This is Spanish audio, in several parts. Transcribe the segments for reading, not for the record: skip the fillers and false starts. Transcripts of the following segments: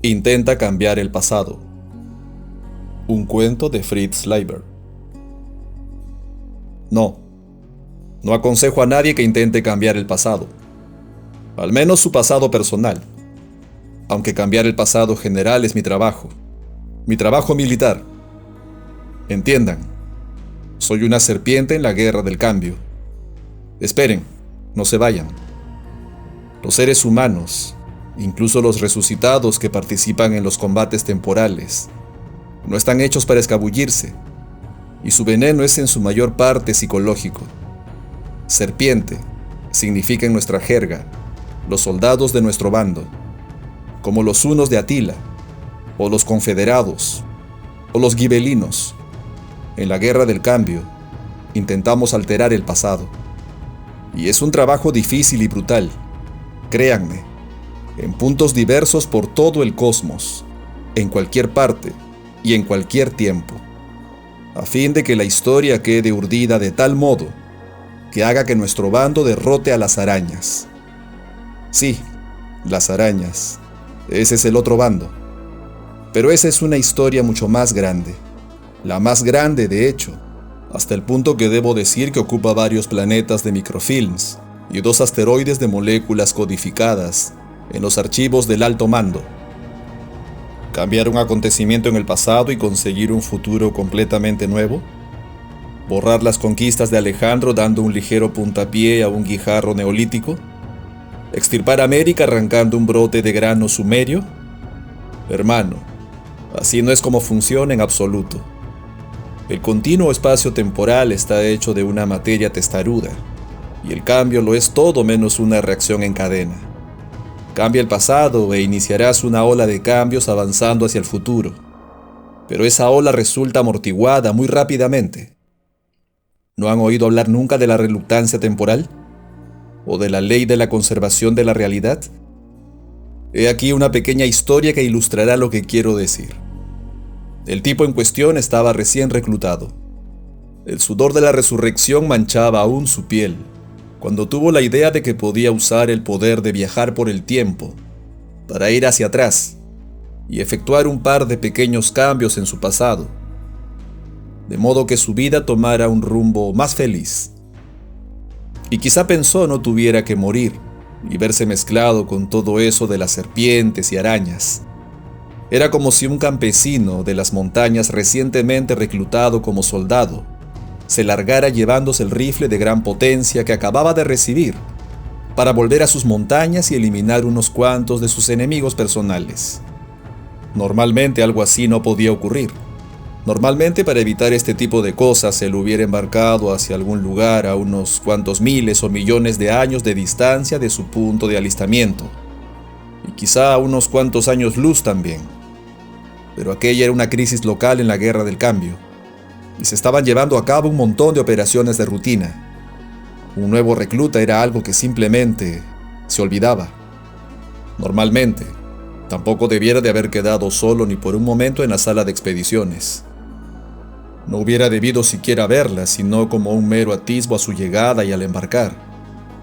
Intenta cambiar el pasado. Un cuento de Fritz Leiber. No aconsejo a nadie que intente cambiar el pasado, al menos su pasado personal, aunque cambiar el pasado general es mi trabajo militar. Entiendan, soy una serpiente en la guerra del cambio. Esperen, no se vayan. Los seres humanos, incluso los resucitados que participan en los combates temporales, no están hechos para escabullirse, y su veneno es en su mayor parte psicológico. Serpiente significa en nuestra jerga los soldados de nuestro bando, como los hunos de Atila, o los confederados, o los gibelinos. En la guerra del cambio, intentamos alterar el pasado. Y es un trabajo difícil y brutal, créanme, en puntos diversos por todo el cosmos, en cualquier parte y en cualquier tiempo, a fin de que la historia quede urdida de tal modo que haga que nuestro bando derrote a las arañas. Sí, las arañas, ese es el otro bando. Pero esa es una historia mucho más grande, la más grande de hecho, hasta el punto que debo decir que ocupa varios planetas de microfilms y 2 asteroides de moléculas codificadas en los archivos del alto mando. ¿Cambiar un acontecimiento en el pasado y conseguir un futuro completamente nuevo? ¿Borrar las conquistas de Alejandro dando un ligero puntapié a un guijarro neolítico? ¿Extirpar América arrancando un brote de grano sumerio? Hermano, así no es como funciona en absoluto. El continuo espacio temporal está hecho de una materia testaruda, y el cambio lo es todo menos una reacción en cadena. Cambia el pasado e iniciarás una ola de cambios avanzando hacia el futuro, pero esa ola resulta amortiguada muy rápidamente. ¿No han oído hablar nunca de la reluctancia temporal? ¿O de la ley de la conservación de la realidad? He aquí una pequeña historia que ilustrará lo que quiero decir. El tipo en cuestión estaba recién reclutado. El sudor de la resurrección manchaba aún su piel, cuando tuvo la idea de que podía usar el poder de viajar por el tiempo para ir hacia atrás y efectuar un par de pequeños cambios en su pasado, de modo que su vida tomara un rumbo más feliz. Y quizá pensó no tuviera que morir y verse mezclado con todo eso de las serpientes y arañas. Era como si un campesino de las montañas recientemente reclutado como soldado se largara llevándose el rifle de gran potencia que acababa de recibir para volver a sus montañas y eliminar unos cuantos de sus enemigos personales. Normalmente algo así no podía ocurrir. Normalmente, para evitar este tipo de cosas, se lo hubiera embarcado hacia algún lugar a unos cuantos miles o millones de años de distancia de su punto de alistamiento, y quizá a unos cuantos años luz también. Pero aquella era una crisis local en la guerra del cambio, y se estaban llevando a cabo un montón de operaciones de rutina. Un nuevo recluta era algo que simplemente se olvidaba. Normalmente, tampoco debiera de haber quedado solo ni por un momento en la sala de expediciones. No hubiera debido siquiera verla, sino como un mero atisbo a su llegada y al embarcar.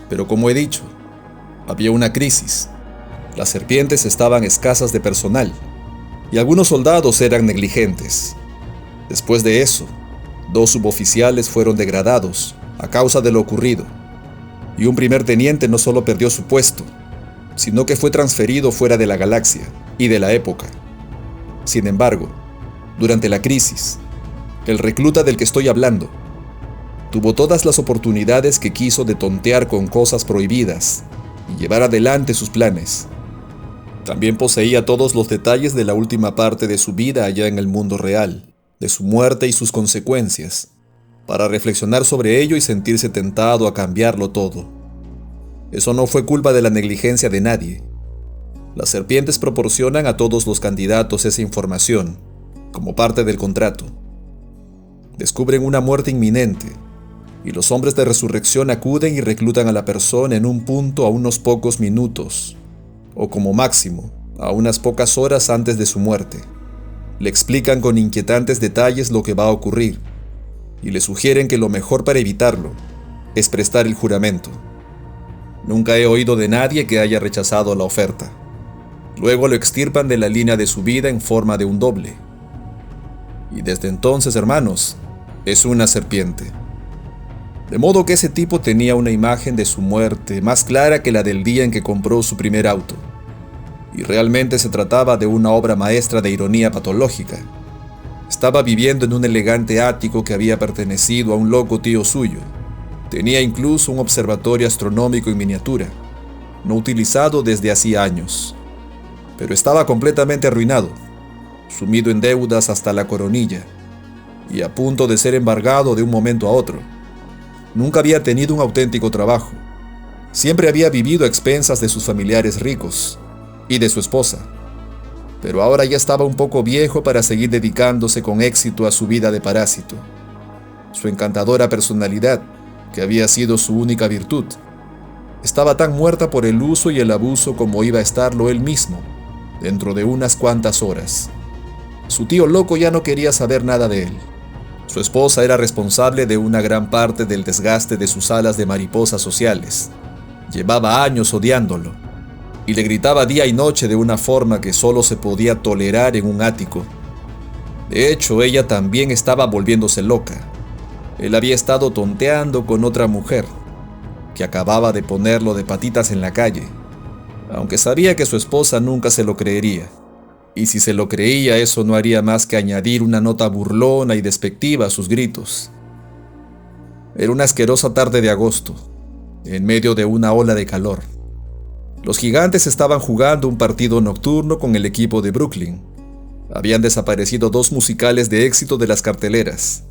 Pero como he dicho, había una crisis. Las serpientes estaban escasas de personal, y algunos soldados eran negligentes. Después de eso, 2 suboficiales fueron degradados a causa de lo ocurrido, y un primer teniente no solo perdió su puesto, sino que fue transferido fuera de la galaxia y de la época. Sin embargo, durante la crisis, el recluta del que estoy hablando tuvo todas las oportunidades que quiso de tontear con cosas prohibidas y llevar adelante sus planes. También poseía todos los detalles de la última parte de su vida allá en el mundo real, de su muerte y sus consecuencias, para reflexionar sobre ello y sentirse tentado a cambiarlo todo. Eso no fue culpa de la negligencia de nadie. Las serpientes proporcionan a todos los candidatos esa información, como parte del contrato. Descubren una muerte inminente, y los hombres de resurrección acuden y reclutan a la persona en un punto a unos pocos minutos, o como máximo, a unas pocas horas antes de su muerte. Le explican con inquietantes detalles lo que va a ocurrir, y le sugieren que lo mejor para evitarlo es prestar el juramento. Nunca he oído de nadie que haya rechazado la oferta. Luego lo extirpan de la línea de su vida en forma de un doble. Y desde entonces, hermanos, es una serpiente. De modo que ese tipo tenía una imagen de su muerte más clara que la del día en que compró su primer auto. Y realmente se trataba de una obra maestra de ironía patológica. Estaba viviendo en un elegante ático que había pertenecido a un loco tío suyo. Tenía incluso un observatorio astronómico en miniatura, no utilizado desde hacía años. Pero estaba completamente arruinado, sumido en deudas hasta la coronilla, y a punto de ser embargado de un momento a otro. Nunca había tenido un auténtico trabajo. Siempre había vivido a expensas de sus familiares ricos y de su esposa. Pero ahora ya estaba un poco viejo para seguir dedicándose con éxito a su vida de parásito. Su encantadora personalidad, que había sido su única virtud, estaba tan muerta por el uso y el abuso como iba a estarlo él mismo, dentro de unas cuantas horas. Su tío loco ya no quería saber nada de él. Su esposa era responsable de una gran parte del desgaste de sus alas de mariposas sociales. Llevaba años odiándolo, y le gritaba día y noche de una forma que solo se podía tolerar en un ático. De hecho, ella también estaba volviéndose loca. Él había estado tonteando con otra mujer, que acababa de ponerlo de patitas en la calle, aunque sabía que su esposa nunca se lo creería. Y si se lo creía, eso no haría más que añadir una nota burlona y despectiva a sus gritos. Era una asquerosa tarde de agosto, en medio de una ola de calor. Los Gigantes estaban jugando un partido nocturno con el equipo de Brooklyn. Habían desaparecido 2 musicales de éxito de las carteleras.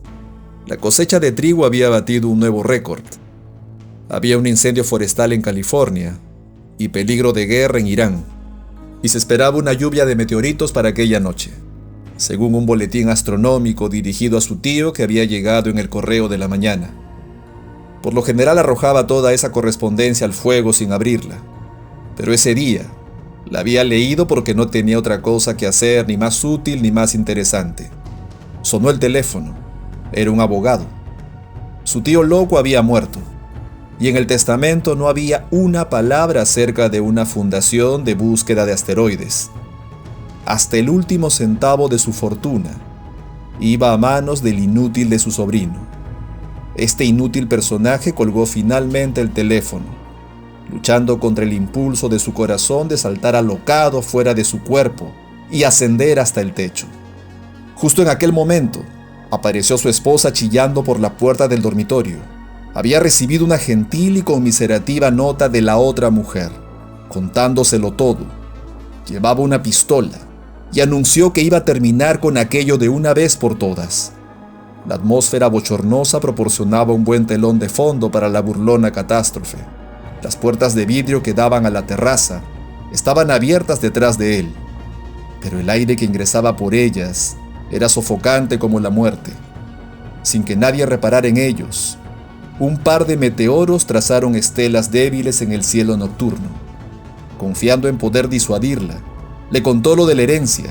La cosecha de trigo había batido un nuevo récord. Había un incendio forestal en California y peligro de guerra en Irán. Y se esperaba una lluvia de meteoritos para aquella noche, según un boletín astronómico dirigido a su tío que había llegado en el correo de la mañana. Por lo general arrojaba toda esa correspondencia al fuego sin abrirla, pero ese día la había leído porque no tenía otra cosa que hacer, ni más útil ni más interesante. Sonó el teléfono. Era un abogado. Su tío loco había muerto, y en el testamento no había una palabra acerca de una fundación de búsqueda de asteroides. Hasta el último centavo de su fortuna iba a manos del inútil de su sobrino. Este inútil personaje colgó finalmente el teléfono, luchando contra el impulso de su corazón de saltar alocado fuera de su cuerpo y ascender hasta el techo. Justo en aquel momento, apareció su esposa chillando por la puerta del dormitorio. Había recibido una gentil y conmiserativa nota de la otra mujer, contándoselo todo. Llevaba una pistola y anunció que iba a terminar con aquello de una vez por todas. La atmósfera bochornosa proporcionaba un buen telón de fondo para la burlona catástrofe. Las puertas de vidrio que daban a la terraza estaban abiertas detrás de él, pero el aire que ingresaba por ellas era sofocante como la muerte. Sin que nadie reparara en ellos, un par de meteoros trazaron estelas débiles en el cielo nocturno. Confiando en poder disuadirla, le contó lo de la herencia.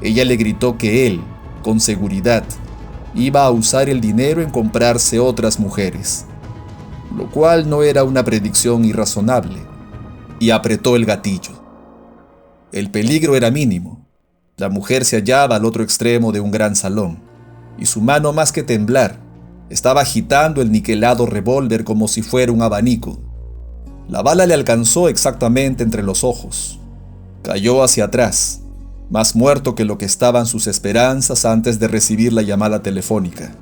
Ella le gritó que él, con seguridad, iba a usar el dinero en comprarse otras mujeres, lo cual no era una predicción irrazonable, y apretó el gatillo. El peligro era mínimo. La mujer se hallaba al otro extremo de un gran salón, y su mano, más que temblar, estaba agitando el niquelado revólver como si fuera un abanico. La bala le alcanzó exactamente entre los ojos. Cayó hacia atrás, más muerto que lo que estaban sus esperanzas antes de recibir la llamada telefónica.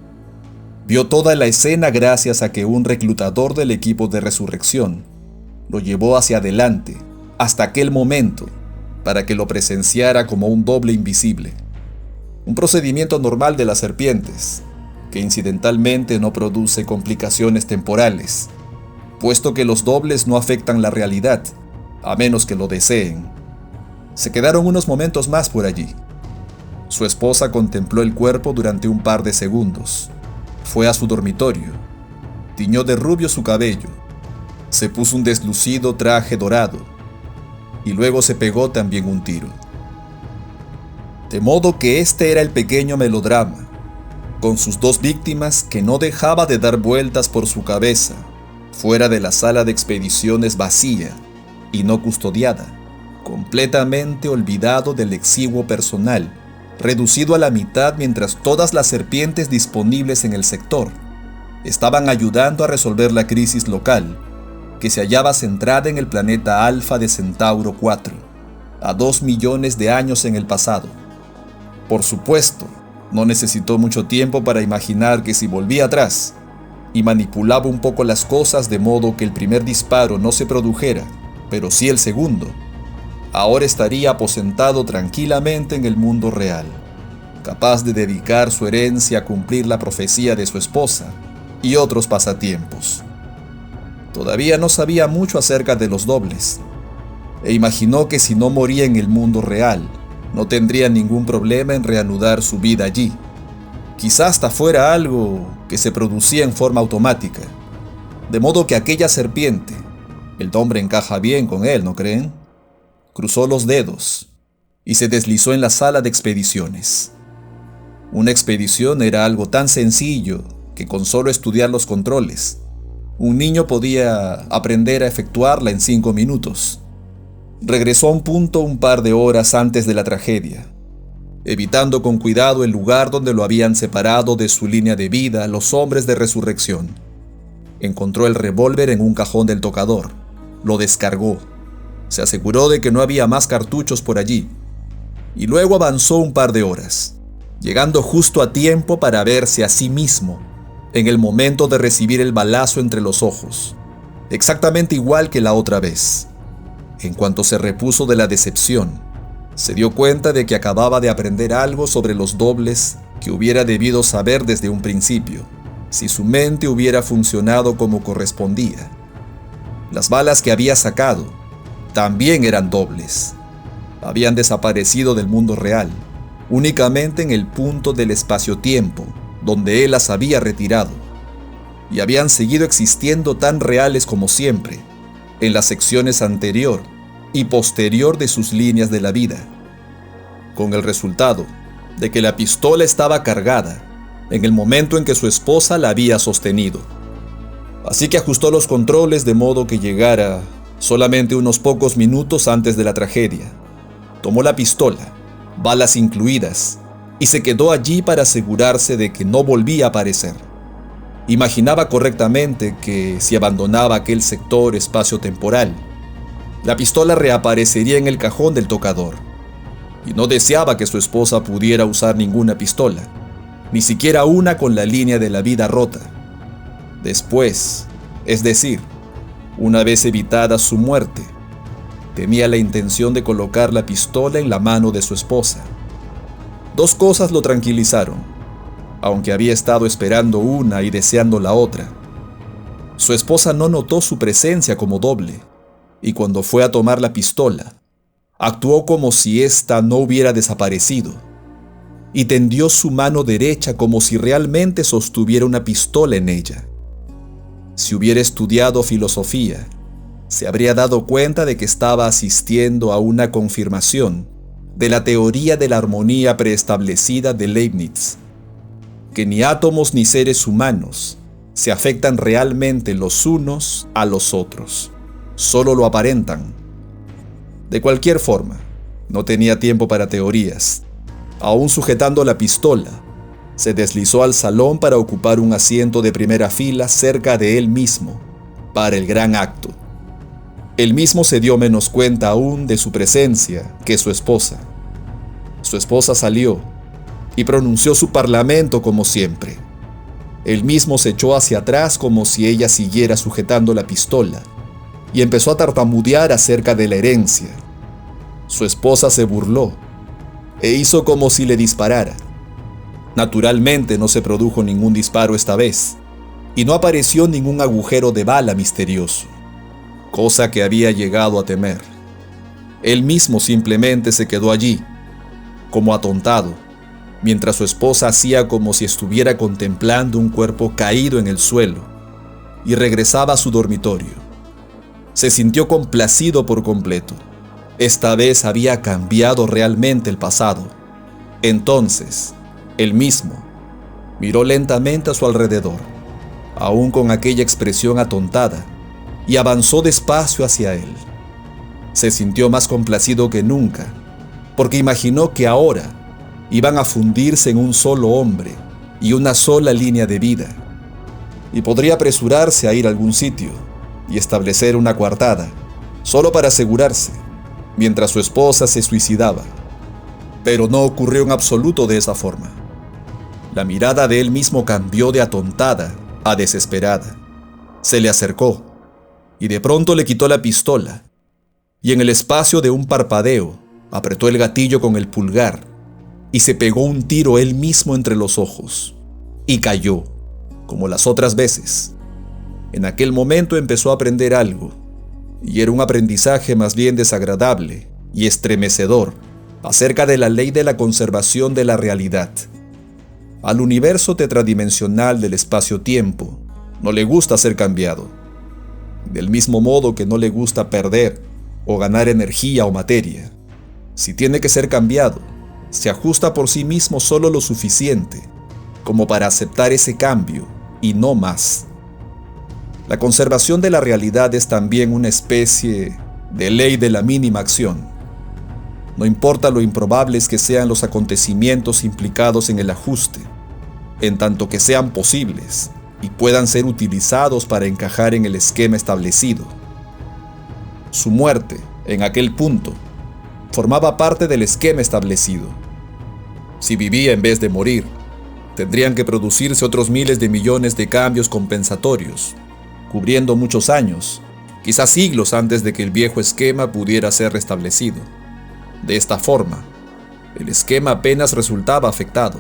Vio toda la escena gracias a que un reclutador del equipo de resurrección lo llevó hacia adelante, hasta aquel momento, para que lo presenciara como un doble invisible. Un procedimiento normal de las serpientes, que incidentalmente no produce complicaciones temporales, puesto que los dobles no afectan la realidad, a menos que lo deseen. Se quedaron unos momentos más por allí. Su esposa contempló el cuerpo durante un par de segundos. Fue a su dormitorio, tiñó de rubio su cabello, se puso un deslucido traje dorado, y luego se pegó también un tiro. De modo que este era el pequeño melodrama, con sus 2 víctimas que no dejaba de dar vueltas por su cabeza, fuera de la sala de expediciones vacía y no custodiada. completamente olvidado del exiguo personal, reducido a la mitad mientras todas las serpientes disponibles en el sector estaban ayudando a resolver la crisis local, que se hallaba centrada en el planeta Alfa de Centauro 4, a 2 millones de años en el pasado. Por supuesto, no necesitó mucho tiempo para imaginar que si volvía atrás y manipulaba un poco las cosas de modo que el primer disparo no se produjera, pero sí el segundo, ahora estaría aposentado tranquilamente en el mundo real, capaz de dedicar su herencia a cumplir la profecía de su esposa y otros pasatiempos. Todavía no sabía mucho acerca de los dobles, e imaginó que si no moría en el mundo real, no tendría ningún problema en reanudar su vida allí. Quizá hasta fuera algo que se producía en forma automática, de modo que aquella serpiente, el nombre encaja bien con él, ¿no creen?, cruzó los dedos y se deslizó en la sala de expediciones. Una expedición era algo tan sencillo que con solo estudiar los controles, un niño podía aprender a efectuarla en 5 minutos. Regresó a un punto un par de horas antes de la tragedia, evitando con cuidado el lugar donde lo habían separado de su línea de vida los hombres de resurrección. Encontró el revólver en un cajón del tocador, lo descargó, se aseguró de que no había más cartuchos por allí, y luego avanzó un par de horas, llegando justo a tiempo para verse a sí mismo en el momento de recibir el balazo entre los ojos, exactamente igual que la otra vez. En cuanto se repuso de la decepción, se dio cuenta de que acababa de aprender algo sobre los dobles que hubiera debido saber desde un principio, si su mente hubiera funcionado como correspondía. Las balas que había sacado también eran dobles. Habían desaparecido del mundo real, únicamente en el punto del espacio-tiempo donde él las había retirado, y habían seguido existiendo tan reales como siempre, en las secciones anterior y posterior de sus líneas de la vida, con el resultado de que la pistola estaba cargada en el momento en que su esposa la había sostenido. Así que ajustó los controles de modo que llegara solamente unos pocos minutos antes de la tragedia. Tomó la pistola, balas incluidas, y se quedó allí para asegurarse de que no volvía a aparecer. Imaginaba correctamente que si abandonaba aquel sector espacio-temporal, la pistola reaparecería en el cajón del tocador, y no deseaba que su esposa pudiera usar ninguna pistola, ni siquiera una con la línea de la vida rota. Después, es decir, una vez evitada su muerte, tenía la intención de colocar la pistola en la mano de su esposa. 2 cosas lo tranquilizaron, aunque había estado esperando una y deseando la otra. Su esposa no notó su presencia como doble, y cuando fue a tomar la pistola, actuó como si ésta no hubiera desaparecido, y tendió su mano derecha como si realmente sostuviera una pistola en ella. Si hubiera estudiado filosofía, se habría dado cuenta de que estaba asistiendo a una confirmación de la teoría de la armonía preestablecida de Leibniz, que ni átomos ni seres humanos se afectan realmente los unos a los otros, solo lo aparentan. De cualquier forma, no tenía tiempo para teorías. Aún sujetando la pistola, se deslizó al salón para ocupar un asiento de primera fila cerca de él mismo, para el gran acto. Él mismo se dio menos cuenta aún de su presencia que su esposa. Su esposa salió y pronunció su parlamento como siempre. Él mismo se echó hacia atrás como si ella siguiera sujetando la pistola y empezó a tartamudear acerca de la herencia. Su esposa se burló e hizo como si le disparara. Naturalmente no se produjo ningún disparo esta vez y no apareció ningún agujero de bala misterioso, cosa que había llegado a temer. Él mismo simplemente se quedó allí, como atontado, mientras su esposa hacía como si estuviera contemplando un cuerpo caído en el suelo, y regresaba a su dormitorio. Se sintió complacido por completo. Esta vez había cambiado realmente el pasado. Entonces, él mismo miró lentamente a su alrededor, aún con aquella expresión atontada, y avanzó despacio hacia él. Se sintió más complacido que nunca, porque imaginó que ahora iban a fundirse en un solo hombre y una sola línea de vida, y podría apresurarse a ir a algún sitio y establecer una coartada, solo para asegurarse, mientras su esposa se suicidaba. Pero no ocurrió en absoluto de esa forma. La mirada de él mismo cambió de atontada a desesperada. Se le acercó y de pronto le quitó la pistola, y en el espacio de un parpadeo apretó el gatillo con el pulgar y se pegó un tiro él mismo entre los ojos, y cayó, como las otras veces. En aquel momento empezó a aprender algo, y era un aprendizaje más bien desagradable y estremecedor acerca de la ley de la conservación de la realidad. Al universo tetradimensional del espacio-tiempo no le gusta ser cambiado, del mismo modo que no le gusta perder o ganar energía o materia. Si tiene que ser cambiado, se ajusta por sí mismo solo lo suficiente como para aceptar ese cambio y no más. La conservación de la realidad es también una especie de ley de la mínima acción. No importa lo improbables que sean los acontecimientos implicados en el ajuste, en tanto que sean posibles y puedan ser utilizados para encajar en el esquema establecido. Su muerte, en aquel punto, formaba parte del esquema establecido. Si vivía en vez de morir, tendrían que producirse otros miles de millones de cambios compensatorios, cubriendo muchos años, quizás siglos antes de que el viejo esquema pudiera ser restablecido. De esta forma, el esquema apenas resultaba afectado.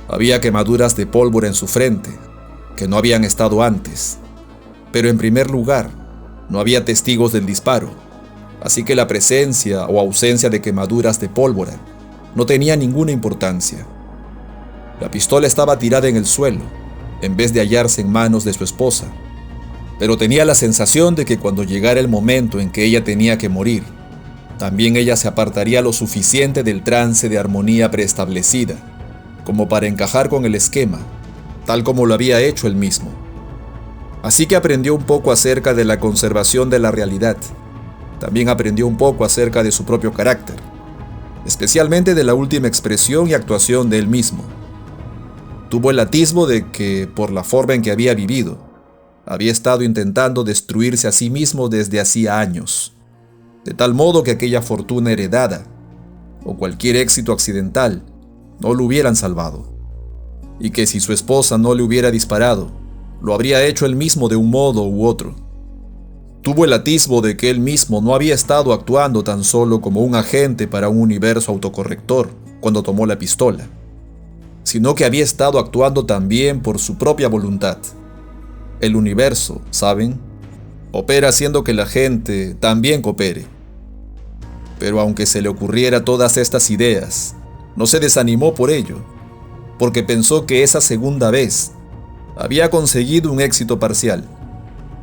Había quemaduras de pólvora en su frente, que no habían estado antes, pero en primer lugar, no había testigos del disparo, así que la presencia o ausencia de quemaduras de pólvora no tenía ninguna importancia. La pistola estaba tirada en el suelo, en vez de hallarse en manos de su esposa, pero tenía la sensación de que cuando llegara el momento en que ella tenía que morir, también ella se apartaría lo suficiente del trance de armonía preestablecida, como para encajar con el esquema, tal como lo había hecho él mismo. Así que aprendió un poco acerca de la conservación de la realidad. También aprendió un poco acerca de su propio carácter, especialmente de la última expresión y actuación de él mismo. Tuvo el atisbo de que, por la forma en que había vivido, había estado intentando destruirse a sí mismo desde hacía años, de tal modo que aquella fortuna heredada, o cualquier éxito accidental, no lo hubieran salvado, y que si su esposa no le hubiera disparado, lo habría hecho él mismo de un modo u otro. Tuvo el atisbo de que él mismo no había estado actuando tan solo como un agente para un universo autocorrector cuando tomó la pistola, sino que había estado actuando también por su propia voluntad. El universo, ¿saben?, opera haciendo que la gente también coopere. Pero aunque se le ocurriera todas estas ideas, no se desanimó por ello, porque pensó que esa segunda vez había conseguido un éxito parcial,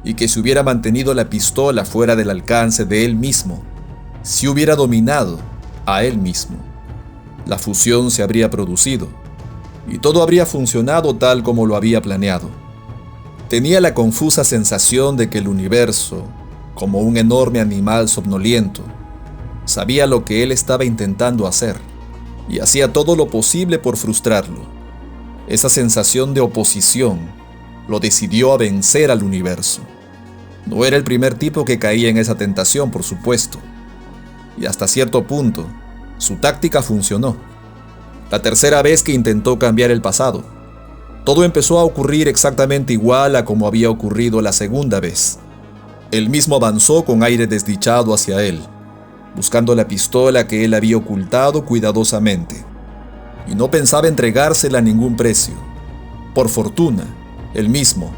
y que si hubiera mantenido la pistola fuera del alcance de él mismo, si hubiera dominado a él mismo, la fusión se habría producido, y todo habría funcionado tal como lo había planeado. Tenía la confusa sensación de que el universo, como un enorme animal somnoliento, sabía lo que él estaba intentando hacer, y hacía todo lo posible por frustrarlo. Esa sensación de oposición lo decidió a vencer al universo. No era el primer tipo que caía en esa tentación, por supuesto, y hasta cierto punto, su táctica funcionó. La tercera vez que intentó cambiar el pasado, todo empezó a ocurrir exactamente igual a como había ocurrido la segunda vez. Él mismo avanzó con aire desdichado hacia él, buscando la pistola que él había ocultado cuidadosamente, y no pensaba entregársela a ningún precio. Por fortuna, él mismo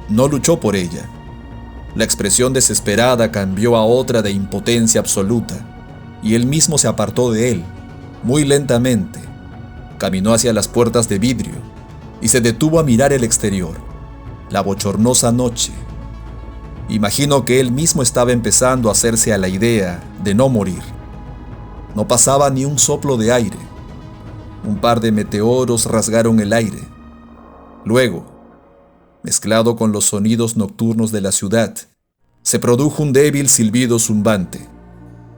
no luchó por ella. La expresión desesperada cambió a otra de impotencia absoluta, y él mismo se apartó de él, muy lentamente. Caminó hacia las puertas de vidrio y se detuvo a mirar el exterior, la bochornosa noche. Imagino que él mismo estaba empezando a hacerse a la idea de no morir. No pasaba ni un soplo de aire. Un par de meteoros rasgaron el aire. Luego, mezclado con los sonidos nocturnos de la ciudad, Se produjo un débil silbido zumbante.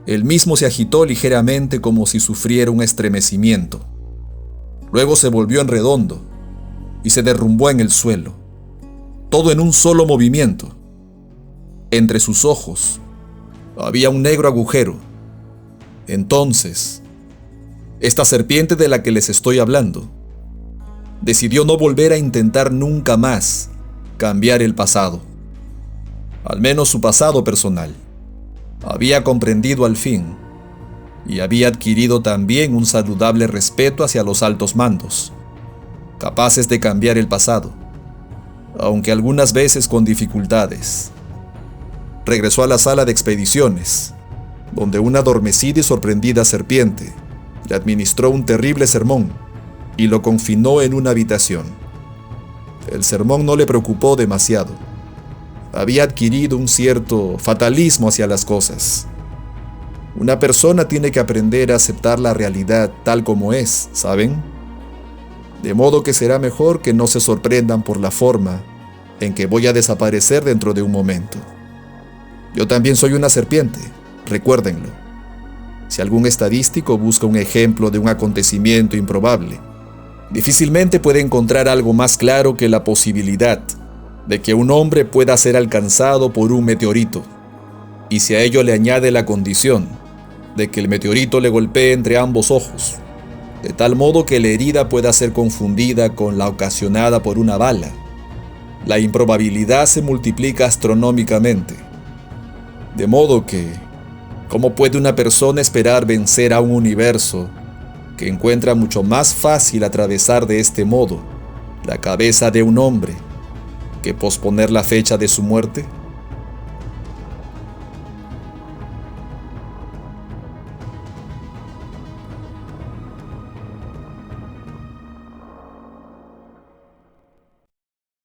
El mismo se agitó ligeramente como si sufriera un estremecimiento. Luego se volvió en redondo y se derrumbó en el suelo, todo en un solo movimiento. Entre sus ojos había un negro agujero. Entonces, esta serpiente de la que les estoy hablando decidió no volver a intentar nunca más cambiar el pasado, al menos su pasado personal. Había comprendido al fin y había adquirido también un saludable respeto hacia los altos mandos, capaces de cambiar el pasado, aunque algunas veces con dificultades. Regresó a la sala de expediciones, donde una adormecida y sorprendida serpiente le administró un terrible sermón y lo confinó en una habitación. El sermón no le preocupó demasiado. Había adquirido un cierto fatalismo hacia las cosas. Una persona tiene que aprender a aceptar la realidad tal como es, ¿saben? De modo que será mejor que no se sorprendan por la forma en que voy a desaparecer dentro de un momento. Yo también soy una serpiente, recuérdenlo. Si algún estadístico busca un ejemplo de un acontecimiento improbable, difícilmente puede encontrar algo más claro que la posibilidad de que un hombre pueda ser alcanzado por un meteorito, y si a ello le añade la condición de que el meteorito le golpee entre ambos ojos, de tal modo que la herida pueda ser confundida con la ocasionada por una bala, la improbabilidad se multiplica astronómicamente. De modo que, ¿cómo puede una persona esperar vencer a un universo que encuentra mucho más fácil atravesar de este modo la cabeza de un hombre que posponer la fecha de su muerte?